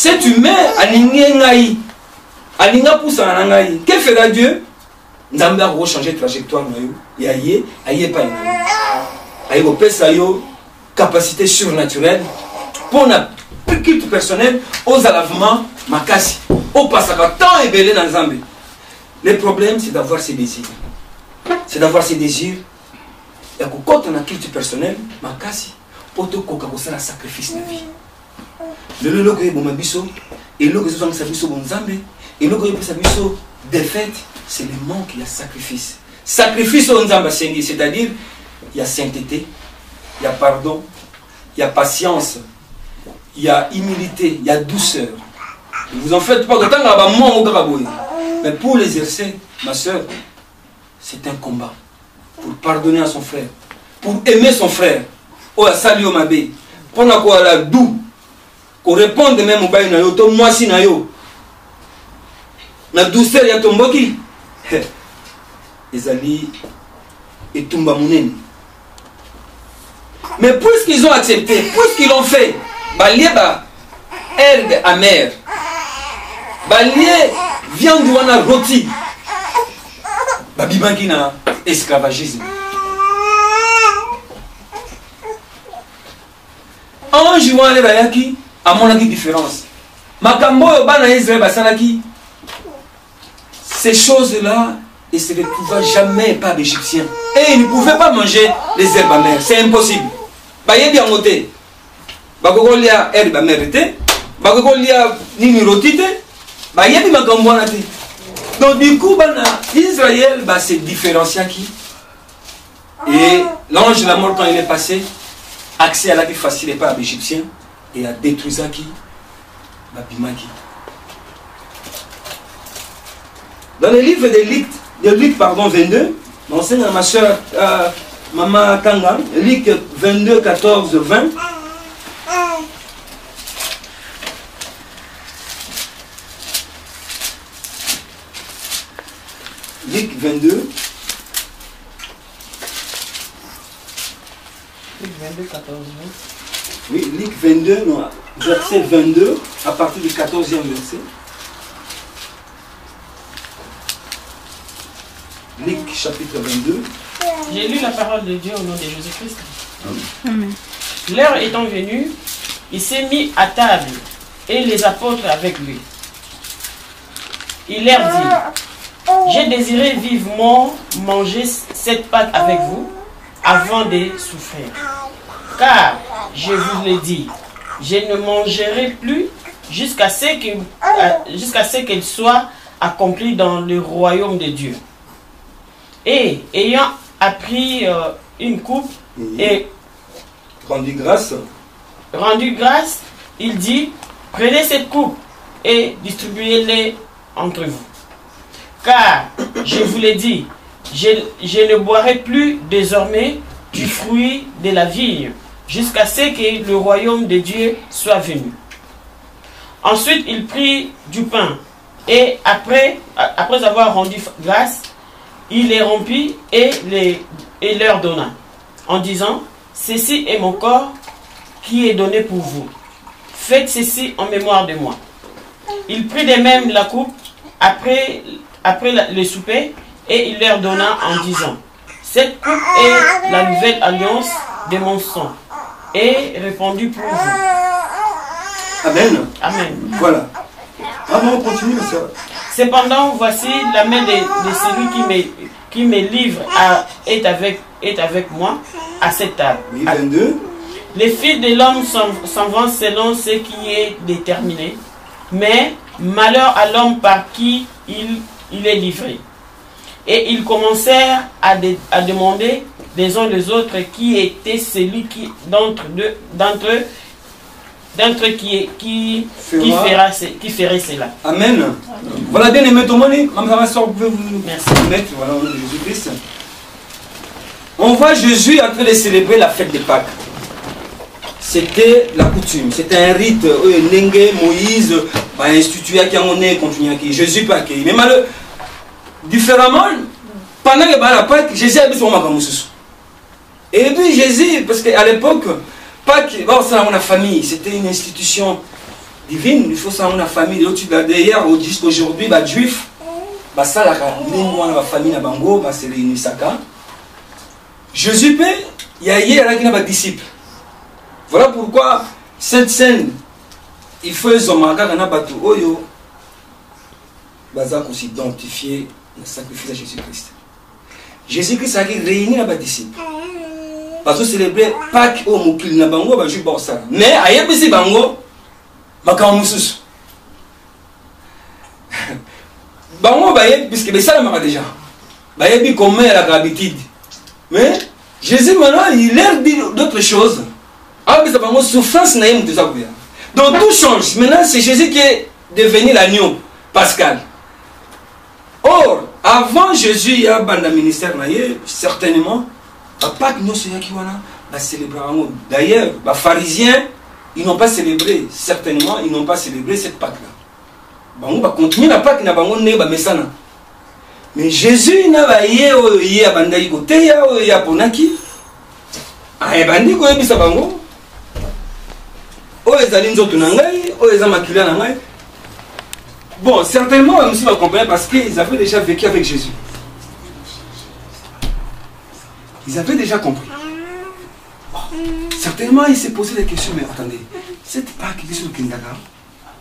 Cet humain, que fera Dieu? Nzambe a changer trajectoire. Il y a pas une capacité surnaturelle pour un culte personnel aux alavements makasi au passage tant et belé dans Nzambe. Le problème c'est d'avoir ses désirs. C'est d'avoir ses désirs. Et quand on a un culte personnel makasi pour te coca un sacrifice de vie. Le logo est bon mabiso et le logo est bon sabiso bon Nzambe et le logo est bon sabiso défaite. C'est le manque, il y a sacrifice. Sacrifice au Nzamba Sengi, c'est-à-dire il y a sainteté, il y a pardon, il y a patience, il y a humilité, il y a douceur. Ne vous en faites pas, mais pour l'exercer, ma soeur, c'est un combat. Pour pardonner à son frère, pour aimer son frère, oh salut au mabé, pour la doux, qu'on réponde même au bail na yo, to moi si na yo, na douceur ya tomboki. Ezali et Tumba Mouneni. Mais puisqu'ils ont accepté, puisqu'ils l'ont fait, Balieba, herbe amère, Balie, viande wana rôti, Babibanki na esclavagisme. En jouant les bayaki, à mon avis, différence. Makambo bana Israël basalaki. Ces choses-là, ils ne se retrouvaient jamais par l'Égyptien. Et ils ne pouvaient pas manger les herbes amères. C'est impossible. Baye bien moté. Bagogolia herbe amère était. Bagogolia nini rotite. Baye bien makamboana té. Donc du coup, Israël se différencia qui. Et l'ange de la mort, quand il est passé, accès à la vie facile par l'Égyptien et a détruit ça qui. Babimaki. Dans le livre de Luc, 22, m'enseigne à ma soeur Maman Kanga, Luc 22, 14, 20. Luc 22. Luc 22, 14, 20. Oui, Luc 22, non, verset 22, à partir du 14e verset. Luc chapitre 22. J'ai lu la parole de Dieu au nom de Jésus-Christ. Amen. L'heure étant venue, il s'est mis à table et les apôtres avec lui. Il leur dit, j'ai désiré vivement manger cette pâte avec vous avant de souffrir. Car, je vous l'ai dit, je ne mangerai plus jusqu'à ce qu'elle soit accomplie dans le royaume de Dieu. Et ayant appris une coupe et rendu grâce, il dit, prenez cette coupe et distribuez-les entre vous. Car, je vous l'ai dit, je ne boirai plus désormais du fruit de la vigne jusqu'à ce que le royaume de Dieu soit venu. Ensuite, il prit du pain et après avoir rendu grâce, il les rompit et leur donna, en disant, ceci est mon corps qui est donné pour vous. Faites ceci en mémoire de moi. Il prit de même la coupe après le souper et il leur donna en disant, cette coupe est la nouvelle alliance de mon sang et répandue pour vous. Amen. Amen. Voilà. On continue, ça. Cependant, voici la main de celui qui me livre est avec moi à cette table. Oui, 22. Les fils de l'homme s'en vont selon ce qui est déterminé, mais malheur à l'homme par qui il est livré. Et ils commencèrent à demander les uns les autres qui était celui d'entre eux qui ferait cela. Amen. Voilà bien aimé Tomoni, ma soeur, vous pouvez vous mettre voilà, au nom de Jésus-Christ. On voit Jésus en train de célébrer la fête de Pâques. C'était la coutume, c'était un rite. Nengue, Moïse, institué à qui on est, continué à qui. Jésus pas qui. Mais malheureusement, différemment, pendant que la Pâques, Jésus a mis son magamousous. Et puis Jésus, parce qu'à l'époque, Pâques, bon, ça, on a famille, c'était une institution divine, il faut savoir la famille. D'ailleurs, jusqu'aujourd'hui, les juifs, ça la famille na bango, c'est les Nisaka. Jésus peut, il y a des disciples. Voilà pourquoi cette scène, il faut s'identifier au sacrifice de Jésus-Christ. Jésus-Christ a réuni les disciples. Parce que célébrer Pâques au Moukil na bango, mais à Yébisi bango, Makamusus. Bango, puisque ça l'a déjà. Bayebi comme elle a l'habitude. Mais Jésus maintenant, il leur dit d'autres choses. Ah, mais ça va souffrance naïm de ça. Donc tout change. Maintenant, c'est Jésus qui est devenu l'agneau pascal. Or, avant Jésus, il y a un ministère, certainement, pas que nous soyons d'ailleurs, les pharisiens, ils n'ont pas célébré, certainement, ils n'ont pas célébré cette Pâque-là. On va continuer la Pâque, mais Jésus n'a pas eu à Bandaï côté, il y a Ponaki. Ah, et Bandi, quoi, il y a Bango. Oh, les Alinzo Tunangai, oh, les Amakila Nangai. Bon, certainement, on va comprendre parce qu'ils avaient déjà vécu avec Jésus. Ils avaient déjà compris. Oh, certainement, ils s'est posé la question, mais attendez, cette Pâque qui est sur le Kindaka,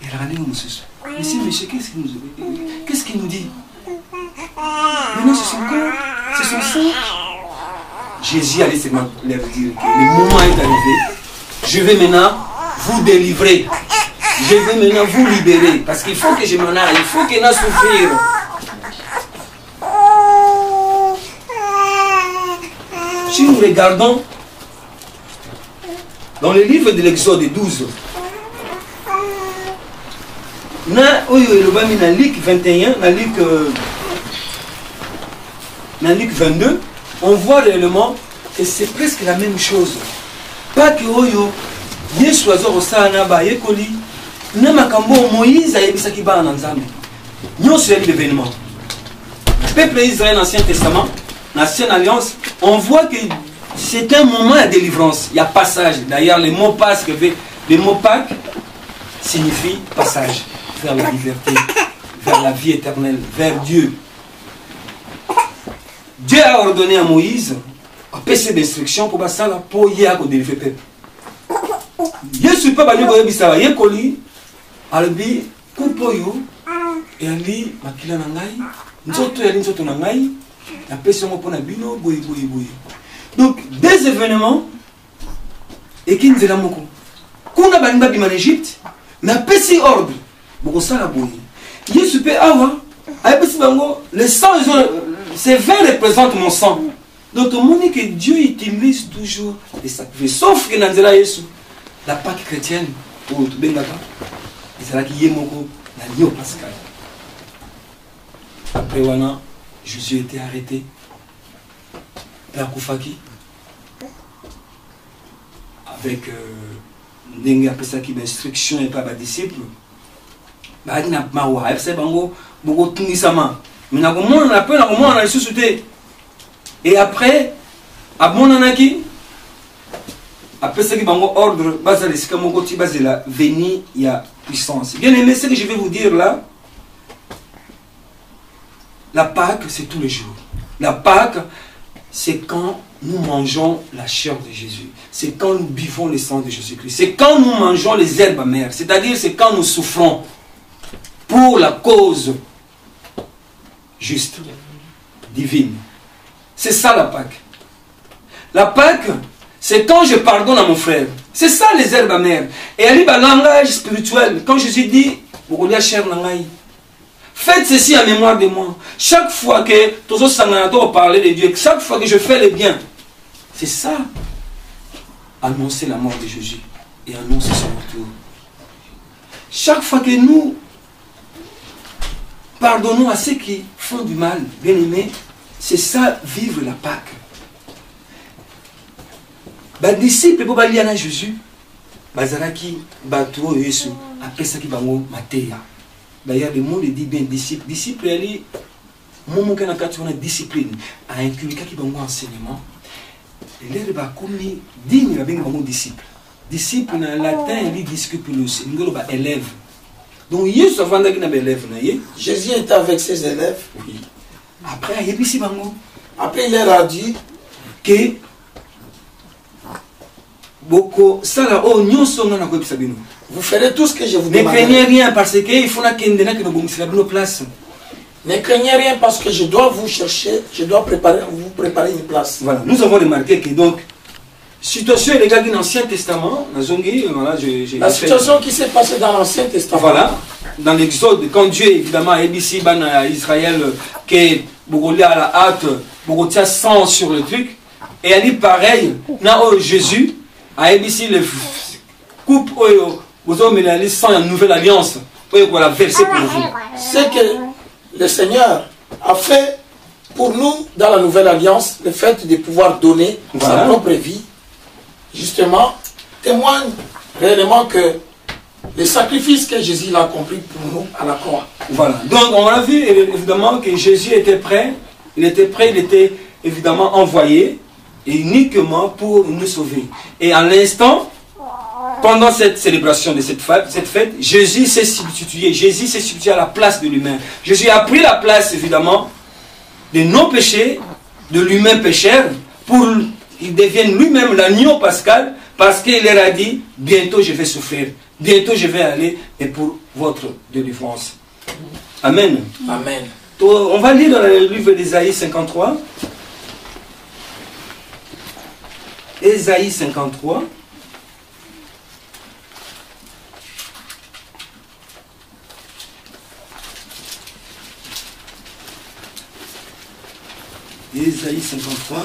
et regardez où nous sommes. Monsieur, qu'est-ce qu'il nous dit? Maintenant, c'est son corps, c'est son sang. Jésus allait seulement leur dire que le moment est arrivé. Je vais maintenant vous délivrer. Je vais maintenant vous libérer. Parce qu'il faut que je m'en aille. Il faut qu'il n'ait souffrir. Si nous regardons dans le livre de l'Exode 12, dans Luc 21, dans Luc 22, on voit réellement que c'est presque la même chose. Pas que Yesu azo sana ba yekoli na makambo Moïse ayebisaki ba na Nzambe. Nyonso ya l'événement. Le peuple d'Israël, l'Ancien Testament, l'Ancienne Alliance, on voit que c'est un moment de délivrance. Il y a passage. D'ailleurs, le mot Pâques signifie passage vers la liberté, vers la vie éternelle, vers Dieu. Dieu a ordonné à Moïse à passer d'instructions pour ça pour y aller délivrer le peuple. Yesu pas bali boye bisaba yekoli albi kupoyo et ali makila na ngai nzoto ya nzoto na ngai na pesa mo pona bino boye. Donc des événements et qui nzela moko kuna banimba bima en Égypte na pesi ordre boko sala boye Yesu pe awa ayebisi bango le sang ces vins représentent mon sang. Donc on dit que Dieu utilise toujours les sacrifices sauf que dans Yesu la Pâque chrétienne, pour tout Bengaka, c'est là qu'il y a l'agneau pascal. Après, Jésus a été arrêté. Père Koufaki, avec Dengue Apesaki, l'instruction et pas les disciples. Et après, à mon anaki, après ce qui est ordre, c'est la venue, il y a puissance. Bien aimé, ce que je vais vous dire là, la Pâque, c'est tous les jours. La Pâque, c'est quand nous mangeons la chair de Jésus. C'est quand nous buvons le sang de Jésus-Christ. C'est quand nous mangeons les herbes amères. C'est-à-dire, c'est quand nous souffrons pour la cause juste, divine. C'est ça la Pâque. La Pâque, c'est quand je pardonne à mon frère. C'est ça les herbes amères. Et il y a un langage spirituel. Quand Jésus dit, faites ceci en mémoire de moi. Chaque fois que tous sanganators parler de Dieu, chaque fois que je fais le bien, c'est ça. Annoncer la mort de Jésus et annoncer son retour. Chaque fois que nous pardonnons à ceux qui font du mal, bien aimés, c'est ça, vivre la Pâque. Les disciples pour aller à Jésus, bazalaki bato Yesu apesaki bango mateya. D'ailleurs le monde dit bien disciple. Disciple ali momo kana kati na discipline a inculqué ki bango enseignement. Et l'air ba komi digne ba benga bango disciple. disciple en latin, il dit discipulus, il dit élève. Donc, Jésus avant d'être un élève. Jésus était avec ses élèves. Oui. Après, il y a ici, après, il leur a dit que beaucoup, ça là, oh, nous sommes dans vous ferez tout ce que je vous demande. Ne craignez demanderai. rien parce qu'il faut que nous place. Ne craignez rien parce que je dois vous chercher, je dois vous préparer une place. Voilà, nous avons remarqué que donc, situation est légale dans l'Ancien Testament. Voilà, la situation qui s'est passée dans l'Ancien Testament. Voilà, dans l'Exode, quand Dieu évidemment a ici à Israël, que beaucoup à la hâte, beaucoup de sang sur le truc, et elle dit pareil, dans Jésus a ici le coupe aux hommes et la sang une nouvelle alliance, pour la verser pour vous. C'est que le Seigneur a fait pour nous dans la nouvelle alliance le fait de pouvoir donner sa propre vie. Justement, témoigne réellement que le sacrifice que Jésus a accompli pour nous à la croix. Voilà. Donc on a vu évidemment que Jésus était prêt, il était évidemment envoyé uniquement pour nous sauver. Et à l'instant, pendant cette célébration de cette fête, Jésus s'est substitué à la place de l'humain. Jésus a pris la place évidemment de nos péchés, de l'humain pécheur, pour qu'il devienne lui-même l'agneau pascal, parce qu'il leur a dit, bientôt je vais souffrir, bientôt je vais aller, et pour votre délivrance. Amen. Amen. On va lire dans le livre d'Ésaïe 53. Ésaïe 53. Ésaïe 53.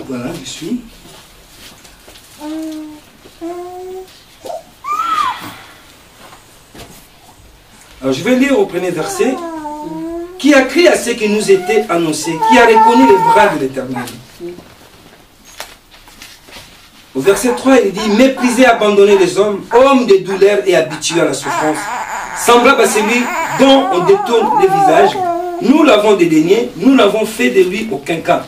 Voilà, je suis. Alors je vais lire au premier verset. Qui a crié à ce qui nous était annoncé, qui a reconnu les bras de l'Éternel. Au verset 3, il dit, méprisez, abandonnez les hommes, hommes de douleur et habitués à la souffrance, semblable à celui dont on détourne les visages. Nous l'avons dédaigné, nous n'avons fait de lui aucun cas.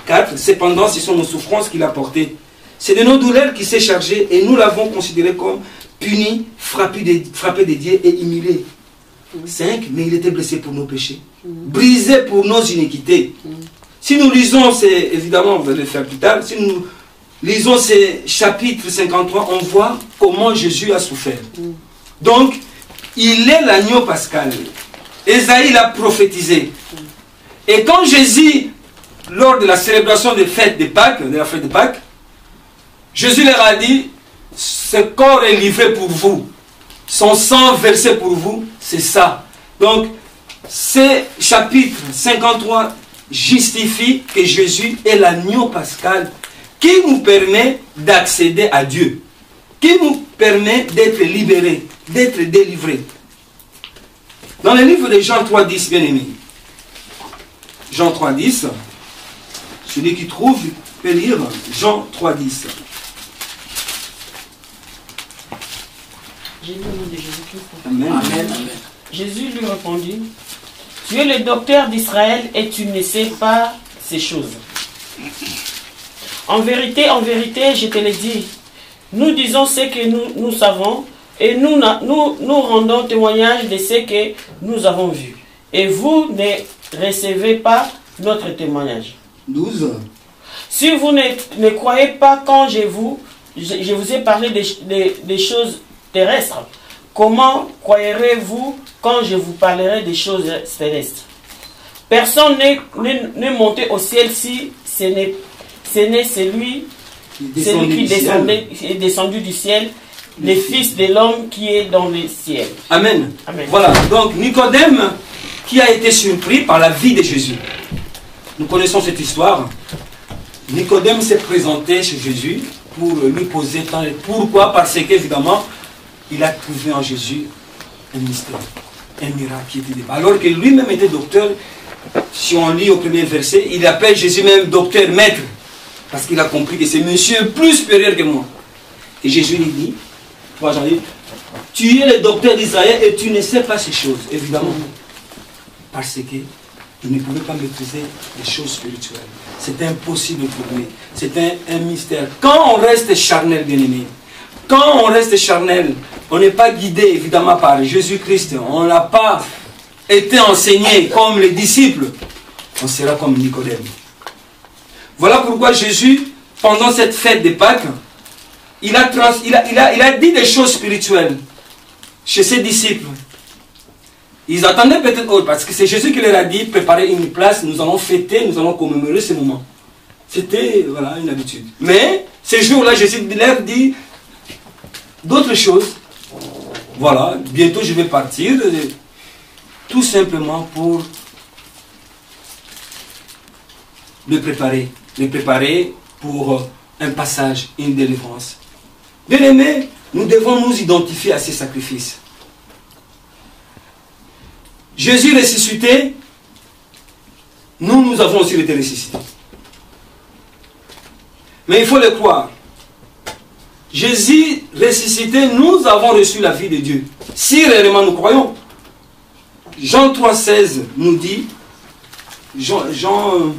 4. Cependant, ce sont nos souffrances qu'il a portées. C'est de nos douleurs qu'il s'est chargé et nous l'avons considéré comme puni, frappé de Dieu et humilié. 5. Mais il était blessé pour nos péchés, brisé pour nos iniquités. Si nous lisons, évidemment, on va le faire plus tard, si nous lisons ces chapitres 53, on voit comment Jésus a souffert. Donc, il est l'agneau pascal. Ésaïe l'a prophétisé. Et quand Jésus, lors de la célébration des fêtes de Pâques, de la fête de Pâques, Jésus leur a dit, ce corps est livré pour vous, son sang versé pour vous, c'est ça. Donc, ce chapitre 53 justifie que Jésus est l'agneau pascal qui nous permet d'accéder à Dieu, qui nous permet d'être libérés, d'être délivrés. Dans le livre de Jean 3,10, bien aimé, Jean 3,10, celui qui trouve peut lire Jean 3,10. J'ai lu le nom de Jésus-Christ. Amen. Amen. Amen. Jésus lui répondit, tu es le docteur d'Israël et tu ne sais pas ces choses. En vérité, je te le dis, nous disons ce que nous savons et nous rendons témoignage de ce que nous avons vu. Et vous ne recevez pas notre témoignage. 12. Si vous ne croyez pas quand je vous ai parlé des choses terrestres, comment croirez-vous quand je vous parlerai des choses célestes? Personne n'est monté au ciel si ce n'est celui qui est descendu du ciel, le Fils de l'homme qui est dans le ciel. Amen. Amen. Voilà, donc Nicodème qui a été surpris par la vie de Jésus. Nous connaissons cette histoire. Nicodème s'est présenté chez Jésus pour lui poser tant. Pourquoi? Parce qu'évidemment, il a trouvé en Jésus un mystère, un miracle qui était débat. Alors que lui-même était docteur, si on lit au premier verset, il appelle Jésus même docteur, maître, parce qu'il a compris que c'est monsieur plus supérieur que moi. Et Jésus lui dit, tu es le docteur d'Israël et tu ne sais pas ces choses, évidemment. Parce que il ne pouvait pas maîtriser les choses spirituelles. C'est impossible pour lui. C'est un mystère. Quand on reste charnel, bien-aimé, quand on reste charnel, on n'est pas guidé évidemment par Jésus-Christ. On n'a pas été enseigné comme les disciples. On sera comme Nicodème. Voilà pourquoi Jésus, pendant cette fête de Pâques, il a dit des choses spirituelles chez ses disciples. Ils attendaient peut-être, parce que c'est Jésus qui leur a dit, préparez une place, nous allons fêter, nous allons commémorer ce moment. C'était, voilà, une habitude. Mais, ce jour-là, Jésus leur dit d'autres choses. Voilà, bientôt je vais partir, tout simplement pour le préparer pour un passage, une délivrance. Bien aimés, nous devons nous identifier à ces sacrifices. Jésus ressuscité, nous avons aussi été ressuscités. Mais il faut le croire. Jésus ressuscité, nous avons reçu la vie de Dieu. Si réellement nous croyons. Jean 3,16 nous dit, Jean 3,16.